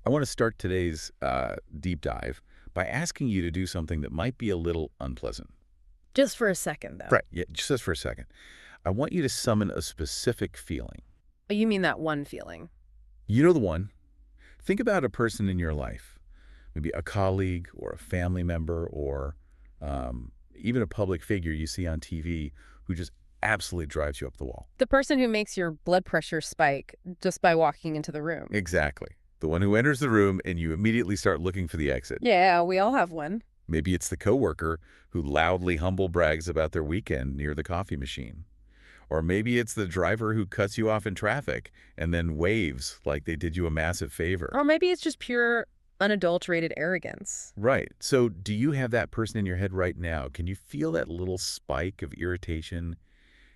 I want to start today's deep dive by asking you to do something that might be a little unpleasant. Just for a second, though. Right. Yeah, just for a second. I want you to summon a specific feeling. Oh, you mean that one feeling? You know the one. Think about a person in your life, maybe a colleague or a family member or even a public figure you see on TV who just absolutely drives you up the wall. The person who makes your blood pressure spike just by walking into the room. Exactly. The one who enters the room and you immediately start looking for the exit. Yeah, we all have one. Maybe it's the coworker who loudly humble brags about their weekend near the coffee machine. Or maybe it's the driver who cuts you off in traffic and then waves like they did you a massive favor. Or maybe it's just pure, unadulterated arrogance. Right. So do you have that person in your head right now? Can you feel that little spike of irritation,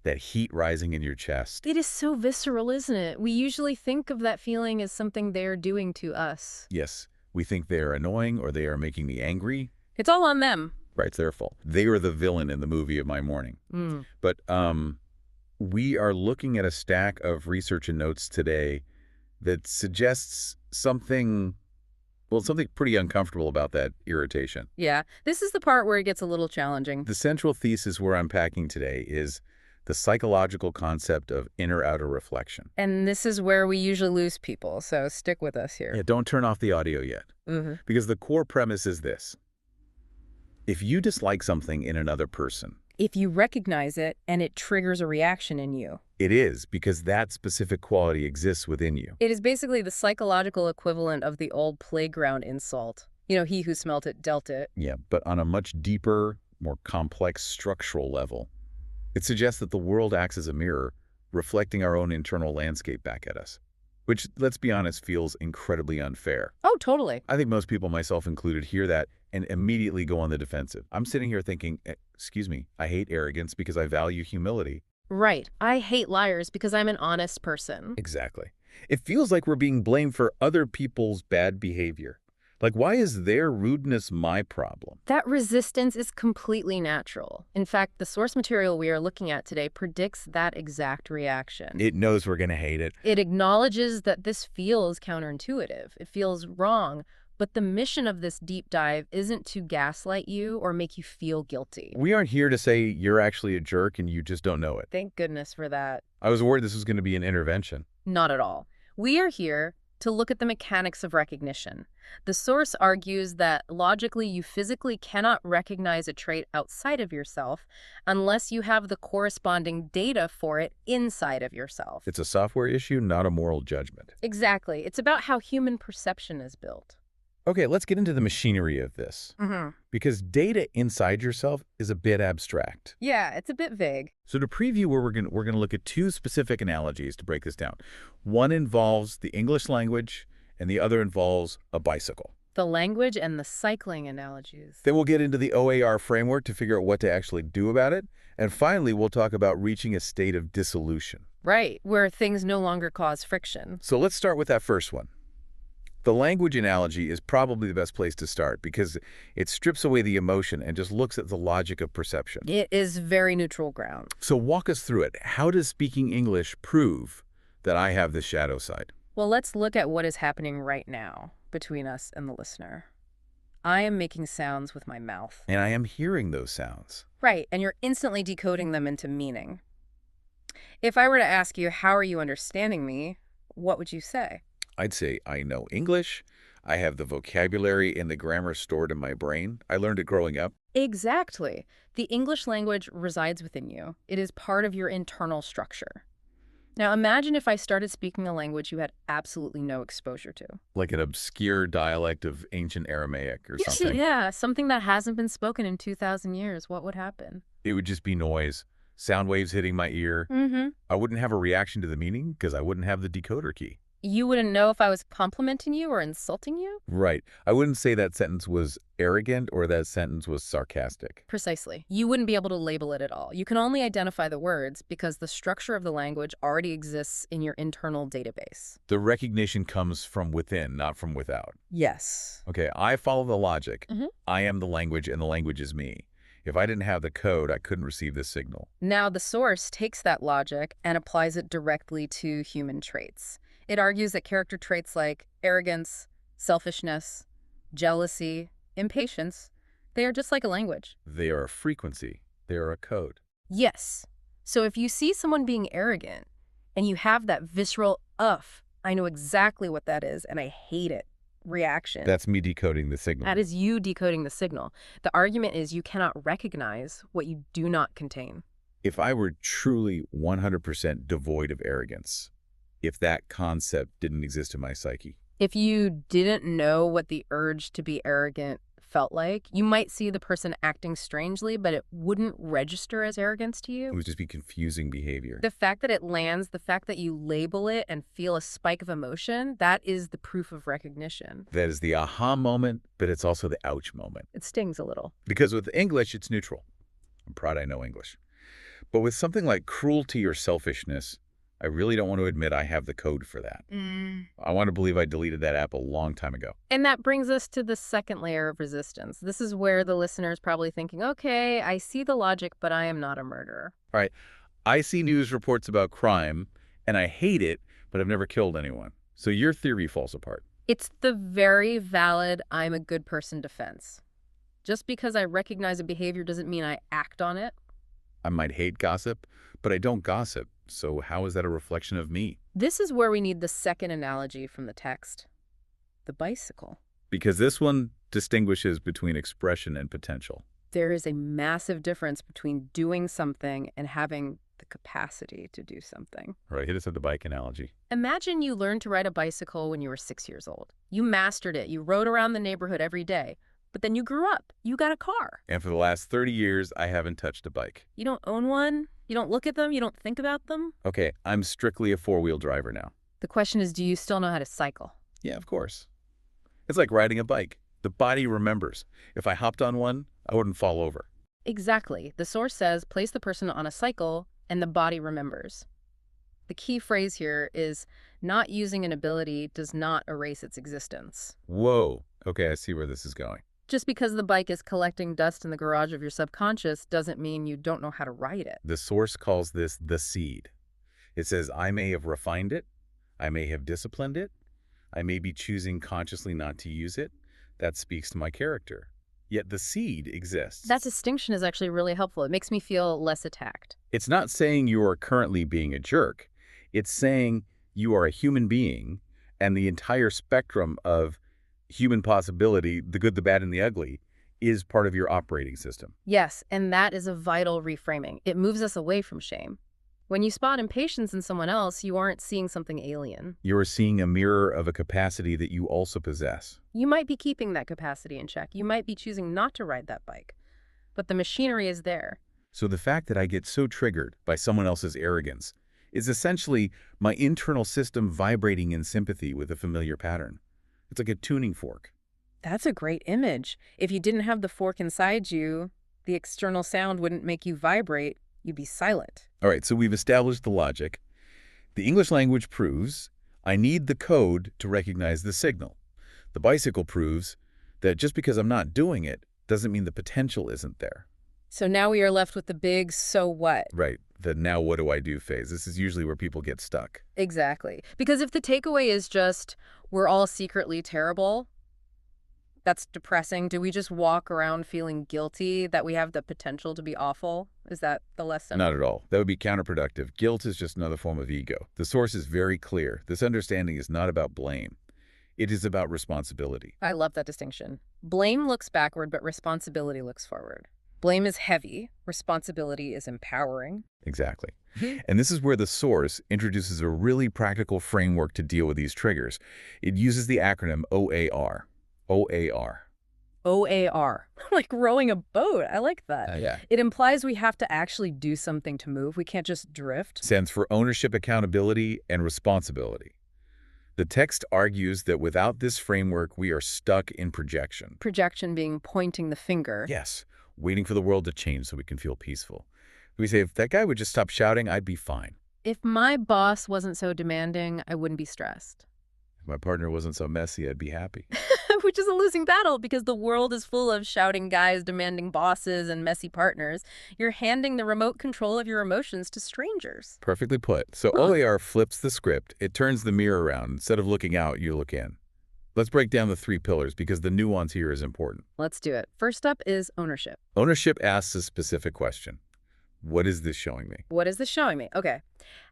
that heat rising in your chest? It is so visceral, isn't it? We usually think of that feeling as something they're doing to us. Yes. We think they are annoying or they are making me angry. It's all on them. Right. It's their fault. They are the villain in the movie of my morning. But we are looking at a stack of research and notes today that suggests something, well, something pretty uncomfortable about that irritation. Yeah, this is the part where it gets a little challenging. The central thesis we're unpacking today is the psychological concept of inner-outer reflection. And this is where we usually lose people, so stick with us here. Yeah, don't turn off the audio yet, because the core premise is this. If you dislike something in another person, If you recognize it and it triggers a reaction in you, it is because that specific quality exists within you. it is basically the psychological equivalent of the old playground insult. You know, he who smelt it dealt it. Yeah, but on a much deeper, more complex structural level, it suggests that the world acts as a mirror, reflecting our own internal landscape back at us, which, let's be honest, feels incredibly unfair. Oh, totally. I think most people, myself included, hear that and immediately go on the defensive. I'm sitting here thinking, excuse me, I hate arrogance because I value humility. Right. I hate liars because I'm an honest person. Exactly. It feels like we're being blamed for other people's bad behavior. Like, why is their rudeness my problem? That resistance is completely natural. In fact, the source material we are looking at today predicts that exact reaction. It knows we're going to hate it. It acknowledges that this feels counterintuitive. It feels wrong. But the mission of this deep dive isn't to gaslight you or make you feel guilty. We aren't here to say you're actually a jerk and you just don't know it. Thank goodness for that. I was worried this was going to be an intervention. Not at all. We are here to look at the mechanics of recognition. The source argues that logically you physically cannot recognize a trait outside of yourself unless you have the corresponding data for it inside of yourself. It's a software issue, not a moral judgment. Exactly. It's about how human perception is built. Okay, let's get into the machinery of this. Because data inside yourself is a bit abstract. Yeah, it's a bit vague. So to preview where we're going to look at two specific analogies to break this down. One involves the English language and the other involves a bicycle. The language and the cycling analogies. Then we'll get into the OAR framework to figure out what to actually do about it. And finally, we'll talk about reaching a state of dissolution. Right, where things no longer cause friction. So let's start with that first one. The language analogy is probably the best place to start because it strips away the emotion and just looks at the logic of perception. It is very neutral ground. So walk us through it. How does speaking English prove that I have this shadow side? Well, let's look at what is happening right now between us and the listener. I am making sounds with my mouth. And I am hearing those sounds. Right, and you're instantly decoding them into meaning. If I were to ask you, how are you understanding me, what would you say? I'd say I know English. I have the vocabulary and the grammar stored in my brain. I learned it growing up. Exactly. The English language resides within you. It is part of your internal structure. Now imagine if I started speaking a language you had absolutely no exposure to. Like an obscure dialect of ancient Aramaic or something. Yeah, something that hasn't been spoken in 2,000 years. What would happen? It would just be noise. Sound waves hitting my ear. I wouldn't have a reaction to the meaning because I wouldn't have the decoder key. You wouldn't know if I was complimenting you or insulting you? Right. I wouldn't say that sentence was arrogant or that sentence was sarcastic. Precisely. You wouldn't be able to label it at all. You can only identify the words because the structure of the language already exists in your internal database. The recognition comes from within, not from without. Yes. Okay, I follow the logic. I am the language and the language is me. If I didn't have the code, I couldn't receive this signal. Now the source takes that logic and applies it directly to human traits. It argues that character traits like arrogance, Selfishness, jealousy, impatience, they are just like a language. They are a frequency. They are a code. Yes. So if you see someone being arrogant and you have that visceral, I know exactly what that is and I hate it reaction. That's me decoding the signal. That is you decoding the signal. The argument is you cannot recognize what you do not contain. If I were truly 100% devoid of arrogance, if that concept didn't exist in my psyche. If you didn't know what the urge to be arrogant felt like, you might see the person acting strangely, but it wouldn't register as arrogance to you. It would just be confusing behavior. The fact that it lands, the fact that you label it and feel a spike of emotion, that is the proof of recognition. That is the aha moment, but it's also the ouch moment. It stings a little. Because with English, it's neutral. I'm proud I know English. But with something like cruelty or selfishness, I really don't want to admit I have the code for that. I want to believe I deleted that app a long time ago. And that brings us to the second layer of resistance. This is where the listener is probably thinking, okay, I see the logic, but I am not a murderer. All right. I see news reports about crime, and I hate it, but I've never killed anyone. So your theory falls apart. It's the very valid I'm a good person defense. Just because I recognize a behavior doesn't mean I act on it. I might hate gossip, but I don't gossip. So how is that a reflection of me? This is where we need the second analogy from the text. The bicycle. Because this one distinguishes between expression and potential. There is a massive difference between doing something and having the capacity to do something. All right, hit us with the bike analogy. Imagine you learned to ride a bicycle when you were 6 years old. You mastered it. You rode around the neighborhood every day. But then you grew up. You got a car. And for the last 30 years, I haven't touched a bike. You don't own one. You don't look at them. You don't think about them. Okay, I'm strictly a four-wheel driver now. The question is, do you still know how to cycle? Yeah, of course. It's like riding a bike. The body remembers. If I hopped on one, I wouldn't fall over. Exactly. The source says, place the person on a cycle, and the body remembers. The key phrase here is, not using an ability does not erase its existence. Whoa. Okay, I see where this is going. Just because the bike is collecting dust in the garage of your subconscious doesn't mean you don't know how to ride it. The source calls this the seed. It says, I may have refined it. I may have disciplined it. I may be choosing consciously not to use it. That speaks to my character. Yet the seed exists. That distinction is actually really helpful. It makes me feel less attacked. It's not saying you are currently being a jerk. It's saying you are a human being, and the entire spectrum of human possibility, the good, the bad, and the ugly, is part of your operating system. Yes, and that is a vital reframing. It moves us away from shame. When you spot impatience in someone else, you aren't seeing something alien. You're seeing a mirror of a capacity that you also possess. You might be keeping that capacity in check. You might be choosing not to ride that bike. But the machinery is there. So the fact that I get so triggered by someone else's arrogance is essentially my internal system vibrating in sympathy with a familiar pattern. It's like a tuning fork. That's a great image. If you didn't have the fork inside you, the external sound wouldn't make you vibrate. You'd be silent. All right, so we've established the logic. The English language proves I need the code to recognize the signal. The bicycle proves that just because I'm not doing it doesn't mean the potential isn't there. So now we are left with the big so what? Right, the now what do I do phase. This is usually where people get stuck. Exactly. Because if the takeaway is just, we're all secretly terrible, that's depressing. Do we just walk around feeling guilty that we have the potential to be awful? Is that the lesson? Not at all. That would be counterproductive. Guilt is just another form of ego. The source is very clear. This understanding is not about blame. It is about responsibility. I love that distinction. Blame looks backward, but responsibility looks forward. Blame is heavy. Responsibility is empowering. Exactly. And this is where the source introduces a really practical framework to deal with these triggers. It uses the acronym OAR. OAR. OAR. Like rowing a boat. I like that. Yeah. It implies we have to actually do something to move. We can't just drift. Stands for ownership, accountability, and responsibility. The text argues that without this framework, we are stuck in projection. Projection being pointing the finger. Yes, waiting for the world to change so we can feel peaceful. We say, if that guy would just stop shouting, I'd be fine. If my boss wasn't so demanding, I wouldn't be stressed. If my partner wasn't so messy, I'd be happy. Which is a losing battle because the world is full of shouting guys, demanding bosses, and messy partners. You're handing the remote control of your emotions to strangers. Perfectly put. So OAR flips the script. It turns the mirror around. Instead of looking out, you look in. Let's break down the 3 pillars because the nuance here is important. Let's do it. First up is ownership. Ownership asks a specific question. What is this showing me? What is this showing me? Okay.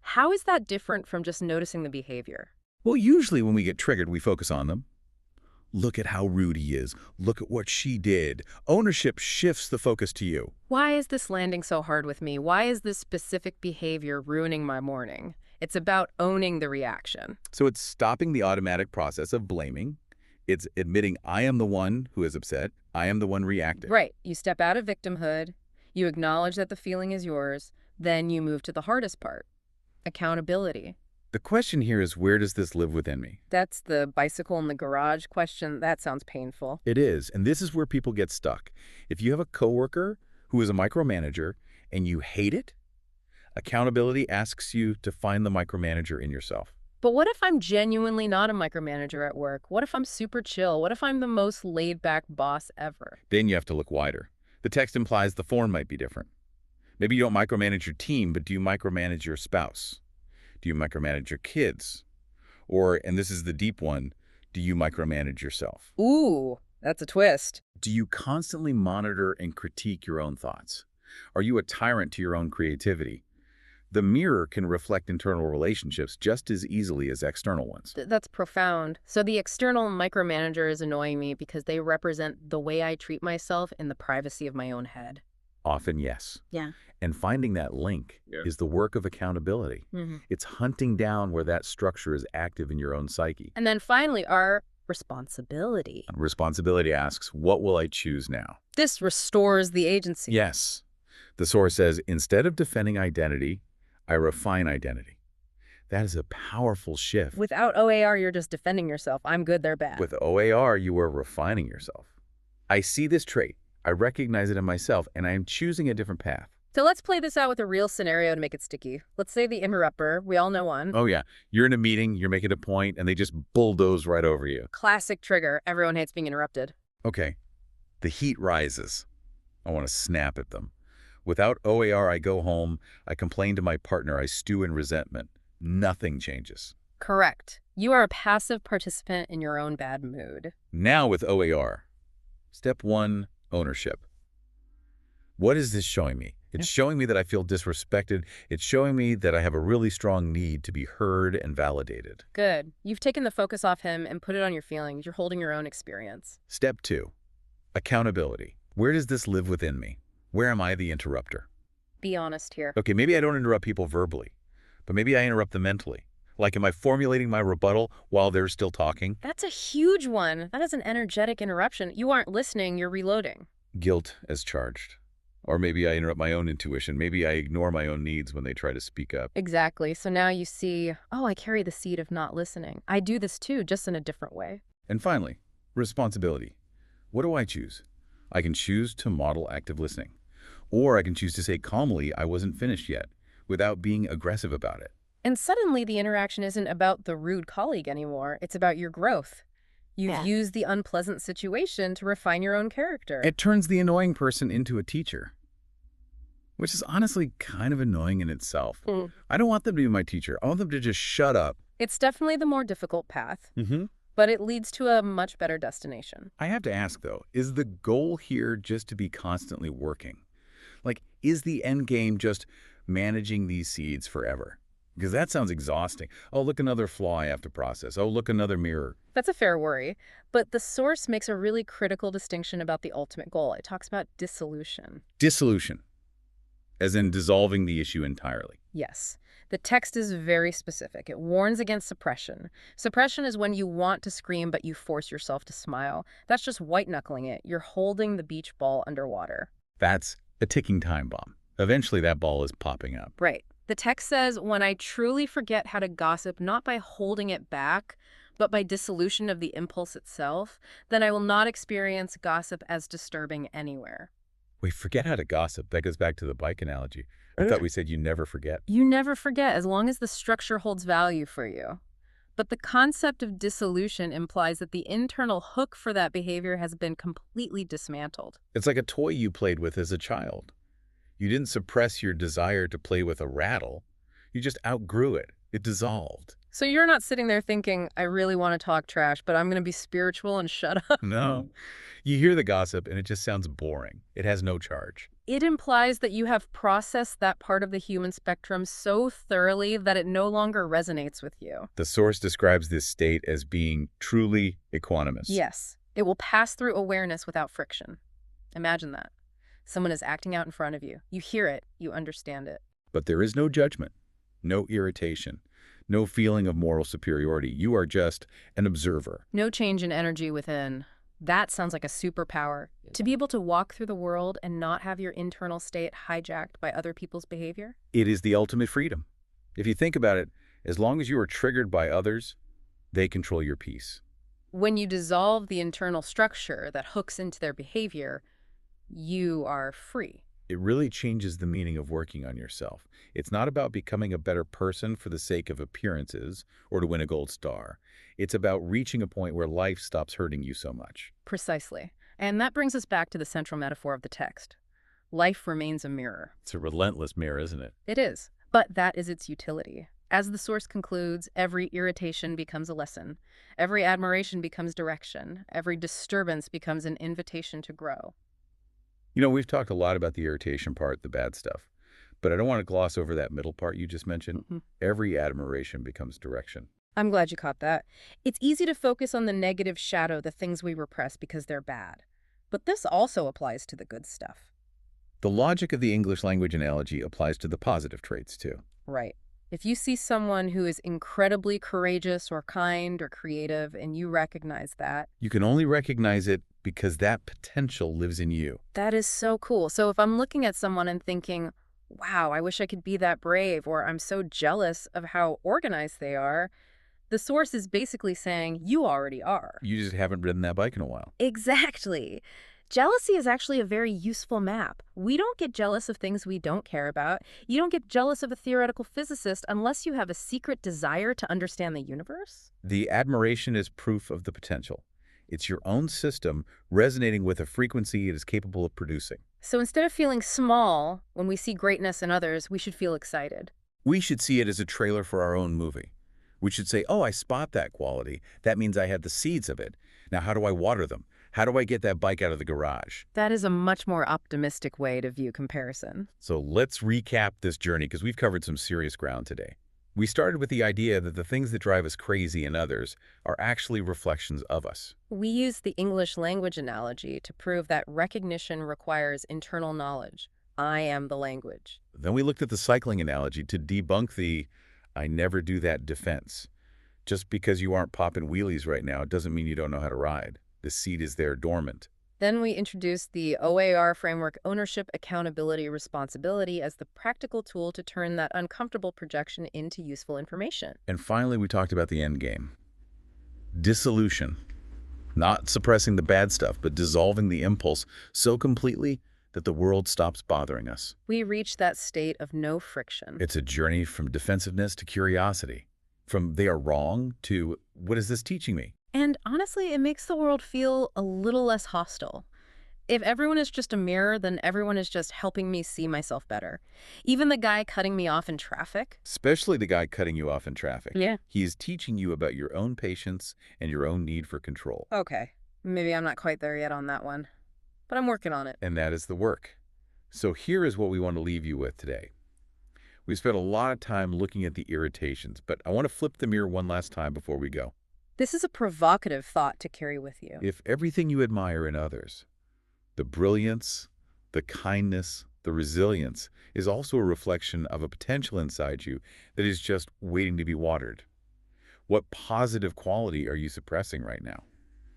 How is that different from just noticing the behavior? Well, usually when we get triggered, we focus on them. Look at how rude he is. Look at what she did. Ownership shifts the focus to you. Why is this landing so hard with me? Why is this specific behavior ruining my morning? It's about owning the reaction. So it's stopping the automatic process of blaming. It's admitting I am the one who is upset. I am the one reacting. Right. You step out of victimhood. You acknowledge that the feeling is yours. Then you move to the hardest part, accountability. The question here is, where does this live within me? That's the bicycle in the garage question. That sounds painful. It is, and this is where people get stuck. If you have a coworker who is a micromanager and you hate it, accountability asks you to find the micromanager in yourself. But what if I'm genuinely not a micromanager at work? What if I'm super chill? What if I'm the most laid-back boss ever? Then you have to look wider. The text implies the form might be different. Maybe you don't micromanage your team, but do you micromanage your spouse? Do you micromanage your kids? Or, and this is the deep one, do you micromanage yourself? Ooh, that's a twist. Do you constantly monitor and critique your own thoughts? Are you a tyrant to your own creativity? The mirror can reflect internal relationships just as easily as external ones. That's profound. So the external micromanager is annoying me because they represent the way I treat myself in the privacy of my own head. Often, yes. Yeah. And finding that link is the work of accountability. It's hunting down where that structure is active in your own psyche. And then finally, our responsibility. Responsibility asks, what will I choose now? This restores the agency. Yes. The source says, instead of defending identity, I refine identity. That is a powerful shift. Without OAR, you're just defending yourself. I'm good, they're bad. With OAR, you are refining yourself. I see this trait. I recognize it in myself, and I am choosing a different path. So let's play this out with a real scenario to make it sticky. Let's say the interrupter. We all know one. Oh, yeah. You're in a meeting, you're making a point, and they just bulldoze right over you. Classic trigger. Everyone hates being interrupted. Okay. The heat rises. I want to snap at them. Without OAR, I go home, I complain to my partner, I stew in resentment. Nothing changes. Correct. You are a passive participant in your own bad mood. Now with OAR. Step 1, ownership. What is this showing me? It's showing me that I feel disrespected. It's showing me that I have a really strong need to be heard and validated. Good. You've taken the focus off him and put it on your feelings. You're holding your own experience. Step 2, accountability. Where does this live within me? Where am I the interrupter? Be honest here. Okay, maybe I don't interrupt people verbally, but maybe I interrupt them mentally. Like, am I formulating my rebuttal while they're still talking? That's a huge one. That is an energetic interruption. You aren't listening, you're reloading. Guilt as charged. Or maybe I interrupt my own intuition. Maybe I ignore my own needs when they try to speak up. Exactly. So now you see, oh, I carry the seed of not listening. I do this too, just in a different way. And finally, responsibility. What do I choose? I can choose to model active listening. Or I can choose to say calmly, I wasn't finished yet, without being aggressive about it. And suddenly the interaction isn't about the rude colleague anymore. It's about your growth. You've used the unpleasant situation to refine your own character. It turns the annoying person into a teacher, which is honestly kind of annoying in itself. I don't want them to be my teacher. I want them to just shut up. It's definitely the more difficult path, but it leads to a much better destination. I have to ask, though, is the goal here just to be constantly working? Like, is the end game just managing these seeds forever? Because that sounds exhausting. Oh, look, another flaw I have to process. Oh, look, another mirror. That's a fair worry. But the source makes a really critical distinction about the ultimate goal. It talks about dissolution. Dissolution, as in dissolving the issue entirely. Yes. The text is very specific. It warns against suppression. Suppression is when you want to scream, but you force yourself to smile. That's just white-knuckling it. You're holding the beach ball underwater. That's a ticking time bomb. Eventually, that ball is popping up. Right. The text says, when I truly forget how to gossip, not by holding it back, but by dissolution of the impulse itself, then I will not experience gossip as disturbing anywhere. Wait, forget how to gossip. That goes back to the bike analogy. I thought we said you never forget. You never forget, as long as the structure holds value for you. But the concept of dissolution implies that the internal hook for that behavior has been completely dismantled. It's like a toy you played with as a child. You didn't suppress your desire to play with a rattle. You just outgrew it. It dissolved. So you're not sitting there thinking, I really want to talk trash, but I'm going to be spiritual and shut up. No. You hear the gossip and it just sounds boring. It has no charge. It implies that you have processed that part of the human spectrum so thoroughly that it no longer resonates with you. The source describes this state as being truly equanimous. Yes, it will pass through awareness without friction. Imagine that. Someone is acting out in front of you. You hear it, you understand it. But there is no judgment, no irritation, no feeling of moral superiority. You are just an observer. No change in energy within. That sounds like a superpower. To be able to walk through the world and not have your internal state hijacked by other people's behavior? It is the ultimate freedom. If you think about it, as long as you are triggered by others, they control your peace. When you dissolve the internal structure that hooks into their behavior, you are free. It really changes the meaning of working on yourself. It's not about becoming a better person for the sake of appearances or to win a gold star. It's about reaching a point where life stops hurting you so much. Precisely. And that brings us back to the central metaphor of the text. Life remains a mirror. It's a relentless mirror, isn't it? It is. But that is its utility. As the source concludes, every irritation becomes a lesson. Every admiration becomes direction. Every disturbance becomes an invitation to grow. You know, we've talked a lot about the irritation part, the bad stuff. But I don't want to gloss over that middle part you just mentioned. Every admiration becomes direction. I'm glad you caught that. It's easy to focus on the negative shadow, the things we repress because they're bad. But this also applies to the good stuff. The logic of the English language analogy applies to the positive traits, too. Right. If you see someone who is incredibly courageous or kind or creative and you recognize that, You can only recognize it because that potential lives in you. that is so cool. So if I'm looking at someone and thinking, wow, I wish I could be that brave, or I'm so jealous of how organized they are, the source is basically saying, you already are. You just haven't ridden that bike in a while. Exactly. Jealousy is actually a very useful map. We don't get jealous of things we don't care about. You don't get jealous of a theoretical physicist unless you have a secret desire to understand the universe. The admiration is proof of the potential. It's your own system resonating with a frequency it is capable of producing. So instead of feeling small when we see greatness in others, we should feel excited. We should see it as a trailer for our own movie. We should say, oh, I spot that quality. That means I had the seeds of it. Now, how do I water them? How do I get that bike out of the garage? That is a much more optimistic way to view comparison. So let's recap this journey because we've covered some serious ground today. We started with the idea that the things that drive us crazy in others are actually reflections of us. We use the English language analogy to prove that recognition requires internal knowledge. I am the language. Then we looked at the cycling analogy to debunk the I never do that defense. Just because you aren't popping wheelies right now doesn't mean you don't know how to ride. The seed is there dormant. Then we introduced the OAR framework, ownership, accountability, responsibility, as the practical tool to turn that uncomfortable projection into useful information. And finally, we talked about the end game. Dissolution. Not suppressing the bad stuff, but dissolving the impulse so completely that the world stops bothering us. We reach that state of no friction. It's a journey from defensiveness to curiosity. From they are wrong to what is this teaching me? And honestly, it makes the world feel a little less hostile. If everyone is just a mirror, then everyone is just helping me see myself better. Even the guy cutting me off in traffic. Especially the guy cutting you off in traffic. Yeah. He is teaching you about your own patience and your own need for control. Okay. Maybe I'm not quite there yet on that one, but I'm working on it. And that is the work. So here is what we want to leave you with today. We spent a lot of time looking at the irritations, but I want to flip the mirror one last time before we go. This is a provocative thought to carry with you. If everything you admire in others, the brilliance, the kindness, the resilience, is also a reflection of a potential inside you that is just waiting to be watered, what positive quality are you suppressing right now?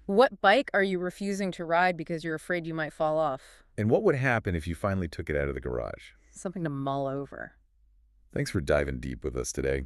What bike are you refusing to ride because you're afraid you might fall off? And what would happen if you finally took it out of the garage? Something to mull over. Thanks for diving deep with us today.